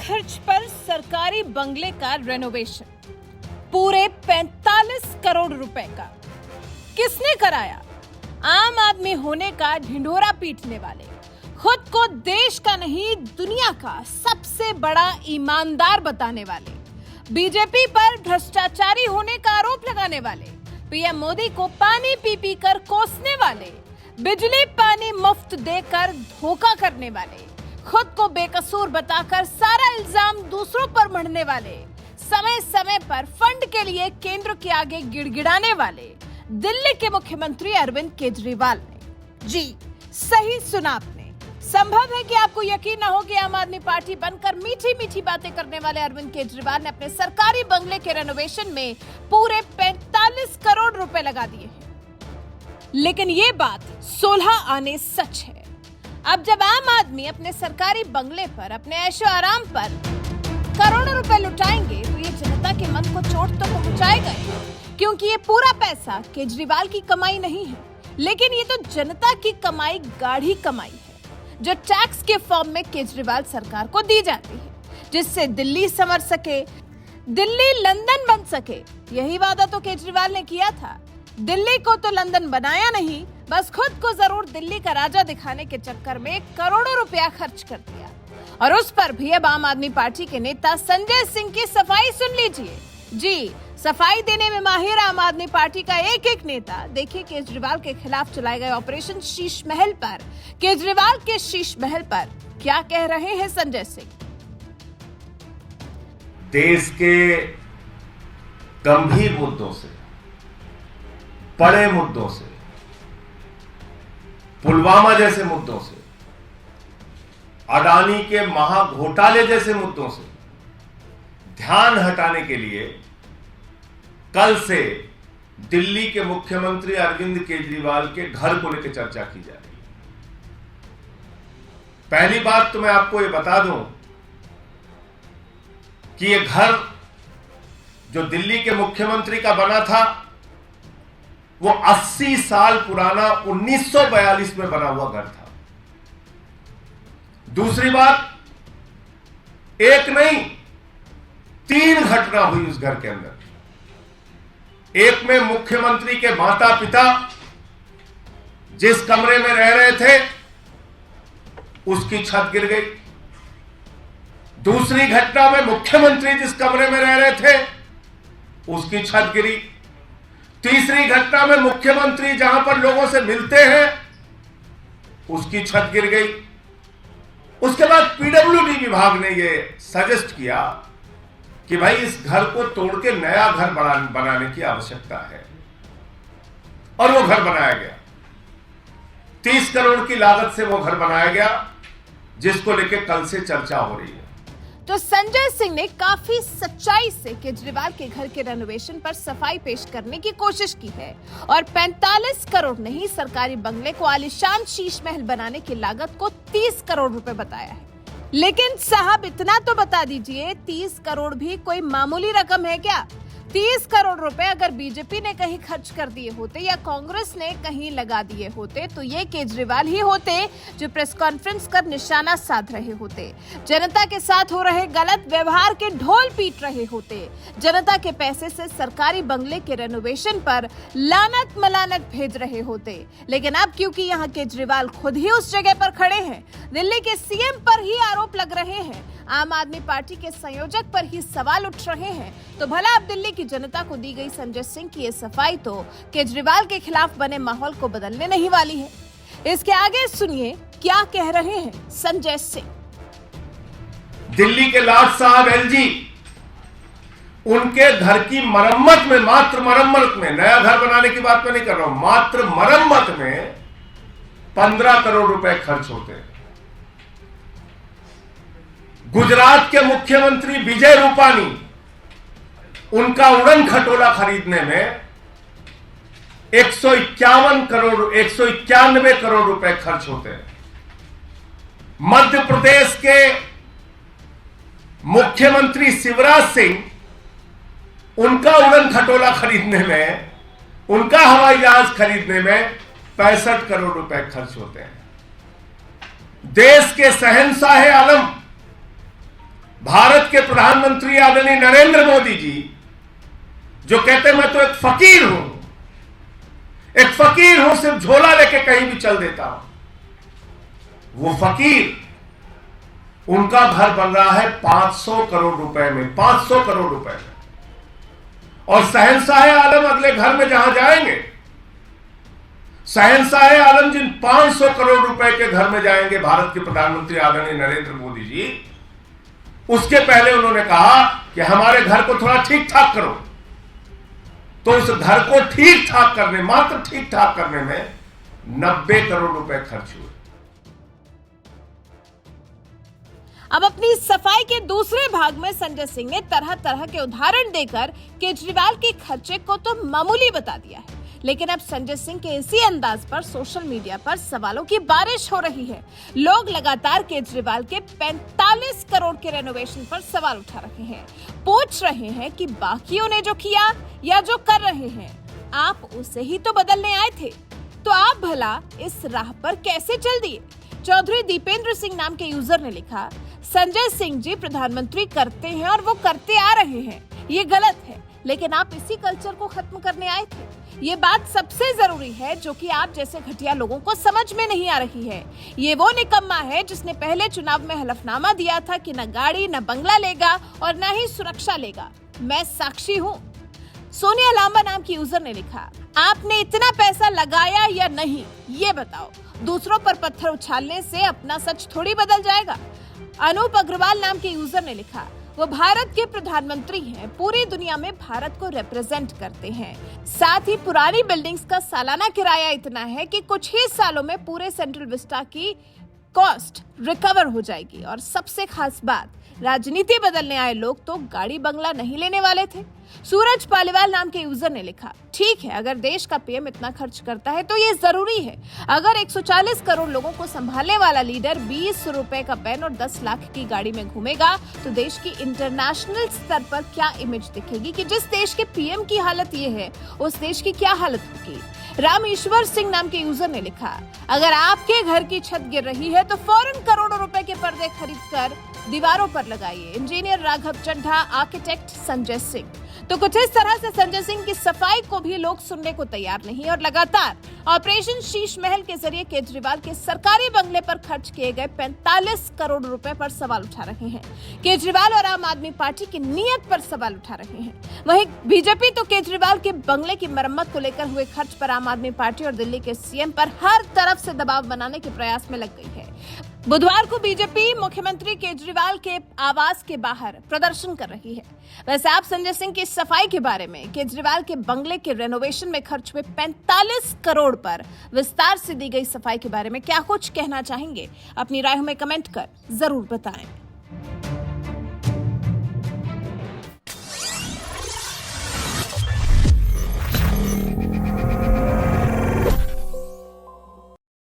खर्च पर सरकारी बंगले का रेनोवेशन पूरे 45 करोड़ रुपए का किसने कराया? आम आदमी होने का ढिंढोरा पीटने वाले, खुद को देश का नहीं दुनिया का सबसे बड़ा ईमानदार बताने वाले, बीजेपी पर भ्रष्टाचारी होने का आरोप लगाने वाले, पीएम मोदी को पानी पी पी कर कोसने वाले, बिजली पानी मुफ्त देकर धोखा करने वाले, खुद को बेकसूर बताकर सारा इल्जाम दूसरों पर मढ़ने वाले, समय समय पर फंड के लिए केंद्र के आगे गिड़गिड़ाने वाले दिल्ली के मुख्यमंत्री अरविंद केजरीवाल ने, जी सही सुना आपने, संभव है कि आपको यकीन न हो कि आम आदमी पार्टी बनकर मीठी मीठी बातें करने वाले अरविंद केजरीवाल ने अपने सरकारी बंगले के रेनोवेशन में पूरे 45 करोड़ रुपए लगा दिए हैं। लेकिन ये बात 16 आने सच है। अब जब आम आदमी अपने सरकारी बंगले पर, अपने ऐशो आराम पर करोड़ों रुपए लुटाएंगे तो ये जनता के मन को चोट तो पहुंचाएगा ही, क्योंकि ये पूरा पैसा केजरीवाल की कमाई नहीं है, लेकिन ये तो जनता की कमाई, गाढ़ी कमाई है जो टैक्स के फॉर्म में केजरीवाल सरकार को दी जाती है, जिससे दिल्ली संवर सके, दिल्ली लंदन बन सके। यही वादा तो केजरीवाल ने किया था। दिल्ली को तो लंदन बनाया नहीं, बस खुद को जरूर दिल्ली का राजा दिखाने के चक्कर में करोड़ों रुपया खर्च कर दिया। और उस पर भी अब आम आदमी पार्टी के नेता संजय सिंह की सफाई सुन लीजिए। जी, सफाई देने में माहिर आम आदमी पार्टी का एक एक नेता। देखिए केजरीवाल के खिलाफ चलाए गए ऑपरेशन शीश महल पर, केजरीवाल के शीश महल पर क्या कह रहे हैं संजय सिंह। देश के गंभीर मुद्दों से, बड़े मुद्दों से, पुलवामा जैसे मुद्दों से, अडानी के महाघोटाले जैसे मुद्दों से ध्यान हटाने के लिए कल से दिल्ली के मुख्यमंत्री अरविंद केजरीवाल के घर को लेकर चर्चा की जा रही है। पहली बात तो मैं आपको ये बता दूं कि ये घर जो दिल्ली के मुख्यमंत्री का बना था वो 80 साल पुराना 1942 में बना हुआ घर था। दूसरी बात, एक नहीं 3 घटना हुई उस घर के अंदर। एक में मुख्यमंत्री के माता पिता जिस कमरे में रह रहे थे उसकी छत गिर गई। दूसरी घटना में मुख्यमंत्री जिस कमरे में रह रहे थे उसकी छत गिरी। तीसरी घटना में मुख्यमंत्री जहां पर लोगों से मिलते हैं उसकी छत गिर गई। उसके बाद पीडब्ल्यूडी विभाग ने यह सजेस्ट किया कि भाई इस घर को तोड़ के नया घर बनाने की आवश्यकता है, और वो घर बनाया गया। 30 करोड़ की लागत से वो घर बनाया गया, जिसको लेकर कल से चर्चा हो रही है। तो संजय सिंह ने काफी सच्चाई से केजरीवाल के घर के रेनोवेशन पर सफाई पेश करने की कोशिश की है और 45 करोड़ नहीं, सरकारी बंगले को आलीशान शीश महल बनाने की लागत को 30 करोड़ रुपए बताया है। लेकिन साहब इतना तो बता दीजिए, 30 करोड़ भी कोई मामूली रकम है क्या? 30 करोड़ रुपए अगर बीजेपी ने कहीं खर्च कर दिए होते या कांग्रेस ने कहीं लगा दिए होते तो ये केजरीवाल ही होते जो प्रेस कॉन्फ्रेंस कर निशाना साध रहे होते, जनता के साथ हो रहे गलत व्यवहार के ढोल पीट रहे होते, जनता के पैसे से सरकारी बंगले के रेनोवेशन पर लानत मलानत भेज रहे होते। लेकिन अब क्योंकि यहाँ केजरीवाल खुद ही उस जगह पर खड़े हैं, दिल्ली के सीएम पर ही आरोप लग रहे हैं, आम आदमी पार्टी के संयोजक पर ही सवाल उठ रहे हैं, तो भला अब दिल्ली की जनता को दी गई संजय सिंह की ये सफाई तो केजरीवाल के खिलाफ बने माहौल को बदलने नहीं वाली है। इसके आगे सुनिए क्या कह रहे हैं संजय सिंह। दिल्ली के लाट साहब एलजी, उनके घर की मरम्मत में, मात्र मरम्मत में, नया घर बनाने की बात मैं नहीं कर रहा हूं, मात्र मरम्मत में 15 करोड़ रुपए खर्च होते हैं। गुजरात के मुख्यमंत्री विजय रूपानी, उनका उड़न खटोला खरीदने में 191 करोड़ रुपए खर्च होते हैं। मध्य प्रदेश के मुख्यमंत्री शिवराज सिंह, उनका उड़न खटोला खरीदने में, उनका हवाई जहाज खरीदने में 65 करोड़ रुपए खर्च होते हैं। देश के शहंशाह आलम भारत के प्रधानमंत्री आदरणीय नरेंद्र मोदी जी जो कहते हैं मैं तो एक फकीर हूं, सिर्फ झोला लेके कहीं भी चल देता हूं, वो फकीर, उनका घर बन रहा है 500 करोड़ रुपए में, 500 करोड़ रुपए में। और शहंशाह आलम अगले घर में जहां जाएंगे, शहंशाह आलम जिन 500 करोड़ रुपए के घर में जाएंगे भारत के प्रधानमंत्री आदरणीय नरेंद्र मोदी जी, उसके पहले उन्होंने कहा कि हमारे घर को थोड़ा ठीक ठाक करो। तो उस घर को ठीक ठाक करने, मात्र ठीक ठाक करने में 90 करोड़ रुपए खर्च हुए। अब अपनी सफाई के दूसरे भाग में संजय सिंह ने तरह तरह के उदाहरण देकर केजरीवाल के खर्चे को तो मामूली बता दिया है, लेकिन अब संजय सिंह के इसी अंदाज पर सोशल मीडिया पर सवालों की बारिश हो रही है। लोग लगातार केजरीवाल के 45 करोड़ के रेनोवेशन पर सवाल उठा रहे हैं, पूछ रहे हैं कि बाकियों ने जो किया या जो कर रहे हैं, आप उसे ही तो बदलने आए थे, तो आप भला इस राह पर कैसे चल दिए? चौधरी दीपेंद्र सिंह नाम के यूजर ने लिखा, संजय सिंह जी प्रधानमंत्री करते हैं और वो करते आ रहे हैं, ये गलत है, लेकिन आप इसी कल्चर को खत्म करने आए थे। ये बात सबसे जरूरी है जो कि आप जैसे घटिया लोगों को समझ में नहीं आ रही है। ये वो निकम्मा है जिसने पहले चुनाव में हलफनामा दिया था कि न गाड़ी न बंगला लेगा और न ही सुरक्षा लेगा। मैं साक्षी हूँ। सोनिया लांबा नाम की यूजर ने लिखा, आपने इतना पैसा लगाया या नहीं, ये बताओ। दूसरों पर पत्थर उछालने से अपना सच थोड़ी बदल जाएगा। अनूप अग्रवाल नाम के यूजर ने लिखा, वो भारत के प्रधानमंत्री हैं, पूरी दुनिया में भारत को रिप्रेजेंट करते हैं। साथ ही पुरानी बिल्डिंग्स का सालाना किराया इतना है कि कुछ ही सालों में पूरे सेंट्रल विस्टा की कॉस्ट रिकवर हो जाएगी। और सबसे खास बात, राजनीति बदलने आए लोग तो गाड़ी बंगला नहीं लेने वाले थे। सूरज पालीवाल नाम के यूजर ने लिखा, ठीक है, अगर देश का पीएम इतना खर्च करता है तो ये जरूरी है। अगर 140 करोड़ लोगों को संभालने वाला लीडर 20 रुपए का पेन और 10 लाख की गाड़ी में घूमेगा तो देश की इंटरनेशनल स्तर पर क्या इमेज दिखेगी कि जिस देश के पीएम की हालत ये है, उस देश की क्या हालत होगी। रामेश्वर सिंह नाम के यूजर ने लिखा, अगर आपके घर की छत गिर रही है तो फौरन करोड़ों रुपए के पर्दे खरीदकर दीवारों पर लगाइए। Engineer Raghav Chadha, architect Sanjay Singh. तो कुछ इस तरह से संजय सिंह की सफाई को भी लोग सुनने को तैयार नहीं और लगातार ऑपरेशन शीश महल के जरिए केजरीवाल के सरकारी बंगले पर खर्च किए गए 45 करोड़ रुपए पर सवाल उठा रहे हैं। केजरीवाल और आम आदमी पार्टी की नीयत पर सवाल उठा रहे हैं। वहीं बीजेपी तो केजरीवाल के बंगले की मरम्मत को लेकर हुए खर्च पर आम आदमी पार्टी और दिल्ली के सीएम पर हर तरफ से दबाव बनाने के प्रयास में लग गई है। बुधवार को बीजेपी मुख्यमंत्री केजरीवाल के आवास के बाहर प्रदर्शन कर रही है। वैसे आप संजय सिंह की सफाई के बारे में, केजरीवाल के बंगले के रेनोवेशन में खर्च हुए 45 करोड़ पर विस्तार से दी गई सफाई के बारे में क्या कुछ कहना चाहेंगे? अपनी राय हमें कमेंट कर जरूर बताएं।